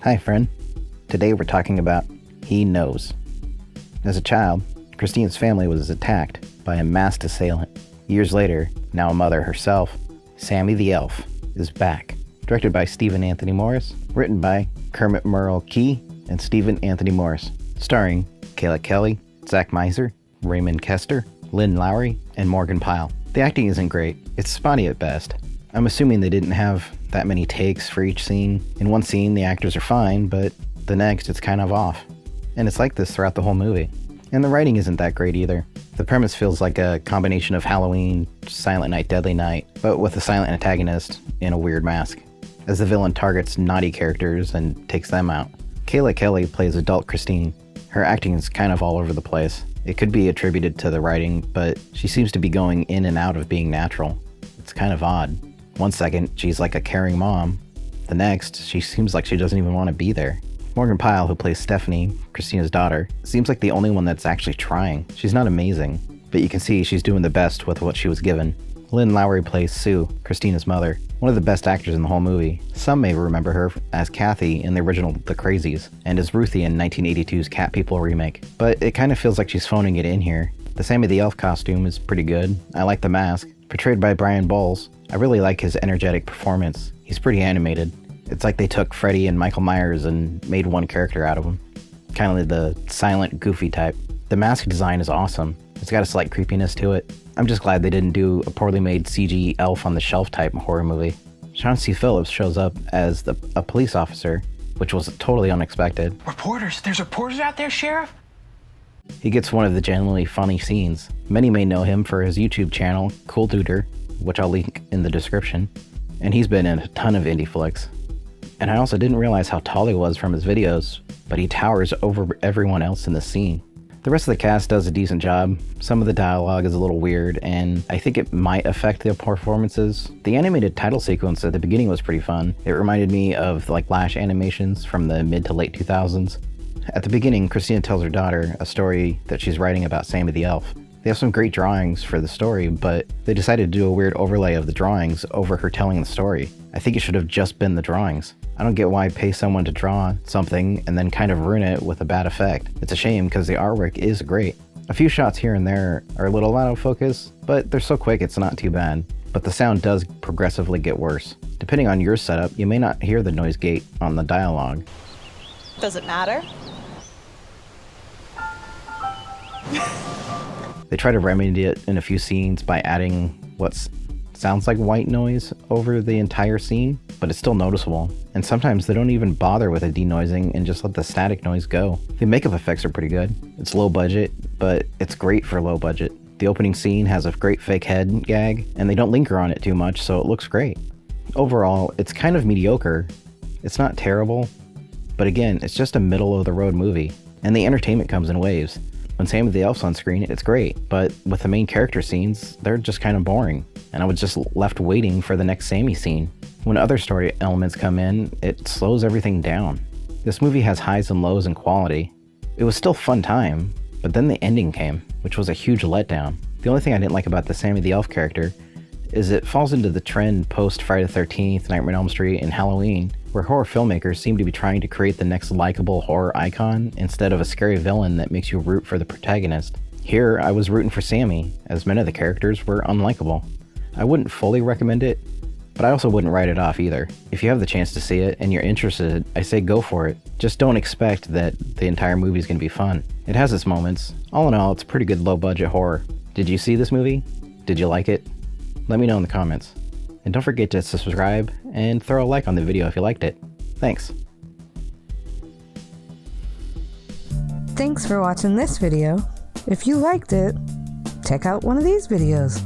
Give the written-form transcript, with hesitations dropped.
Hi, friend. Today we're talking about He Knows. As a child, Christine's family was attacked by a masked assailant. Years later, now a mother herself, Sammy the Elf is back. Directed by Stephen Anthony Morris, written by Kermet Merl and Stephen Anthony Morris. Starring Kayla Kelly, Zach Meiser, Raymond Kester, Lynn Lowry, and Morgan Pyle. The acting isn't great. It's spotty at best. I'm assuming they didn't have that many takes for each scene. In one scene, the actors are fine, but the next, it's kind of off. And it's like this throughout the whole movie. And the writing isn't that great either. The premise feels like a combination of Halloween, Silent Night, Deadly Night, but with a silent antagonist in a weird mask, as the villain targets naughty characters and takes them out. Kayla Kelly plays adult Christine. Her acting is kind of all over the place. It could be attributed to the writing, but she seems to be going in and out of being natural. It's kind of odd. One second, she's like a caring mom. The next, she seems like she doesn't even want to be there. Morgan Pyle, who plays Stephanie, Christina's daughter, seems like the only one that's actually trying. She's not amazing, but you can see she's doing the best with what she was given. Lynn Lowry plays Sue, Christina's mother, one of the best actors in the whole movie. Some may remember her as Kathy in the original The Crazies, and as Ruthie in 1982's Cat People remake. But it kind of feels like she's phoning it in here. The Sammy the Elf costume is pretty good. I like the mask. Portrayed by Brian Bowles, I really like his energetic performance. He's pretty animated. It's like they took Freddy and Michael Myers and made one character out of him. Kind of the silent, goofy type. The mask design is awesome. It's got a slight creepiness to it. I'm just glad they didn't do a poorly made CG elf on the shelf type horror movie. Sean C. Phillips shows up as a police officer, which was totally unexpected. Reporters! There's reporters out there, Sheriff? He gets one of the genuinely funny scenes. Many may know him for his YouTube channel, Cool Duder, which I'll link in the description, and he's been in a ton of indie flicks. And I also didn't realize how tall he was from his videos, but he towers over everyone else in the scene. The rest of the cast does a decent job. Some of the dialogue is a little weird, and I think it might affect the performances. The animated title sequence at the beginning was pretty fun. It reminded me of like Lash animations from the mid to late 2000s. At the beginning, Christina tells her daughter a story that she's writing about Sammy the Elf. They have some great drawings for the story, but they decided to do a weird overlay of the drawings over her telling the story. I think it should have just been the drawings. I don't get why pay someone to draw something and then kind of ruin it with a bad effect. It's a shame because the artwork is great. A few shots here and there are a little out of focus, but they're so quick it's not too bad. But the sound does progressively get worse. Depending on your setup, you may not hear the noise gate on the dialogue. Does it matter? They try to remedy it in a few scenes by adding what sounds like white noise over the entire scene, but it's still noticeable. And sometimes they don't even bother with the denoising and just let the static noise go. The makeup effects are pretty good. It's low budget, but it's great for low budget. The opening scene has a great fake head gag, and they don't linger on it too much, so it looks great. Overall, it's kind of mediocre. It's not terrible, but again, it's just a middle-of-the-road movie, and the entertainment comes in waves. When Sammy the Elf's on screen, it's great, but with the main character scenes, they're just kind of boring, and I was just left waiting for the next Sammy scene. When other story elements come in, it slows everything down. This movie has highs and lows in quality. It was still a fun time, but then the ending came, which was a huge letdown. The only thing I didn't like about the Sammy the Elf character is it falls into the trend post Friday the 13th, Nightmare on Elm Street, and Halloween, where horror filmmakers seem to be trying to create the next likable horror icon instead of a scary villain that makes you root for the protagonist. Here, I was rooting for Sammy, as many of the characters were unlikable. I wouldn't fully recommend it, but I also wouldn't write it off either. If you have the chance to see it and you're interested, I say go for it. Just don't expect that the entire movie is going to be fun. It has its moments. All in all, it's pretty good low-budget horror. Did you see this movie? Did you like it? Let me know in the comments. And don't forget to subscribe and throw a like on the video if you liked it. Thanks. Thanks for watching this video. If you liked it, check out one of these videos.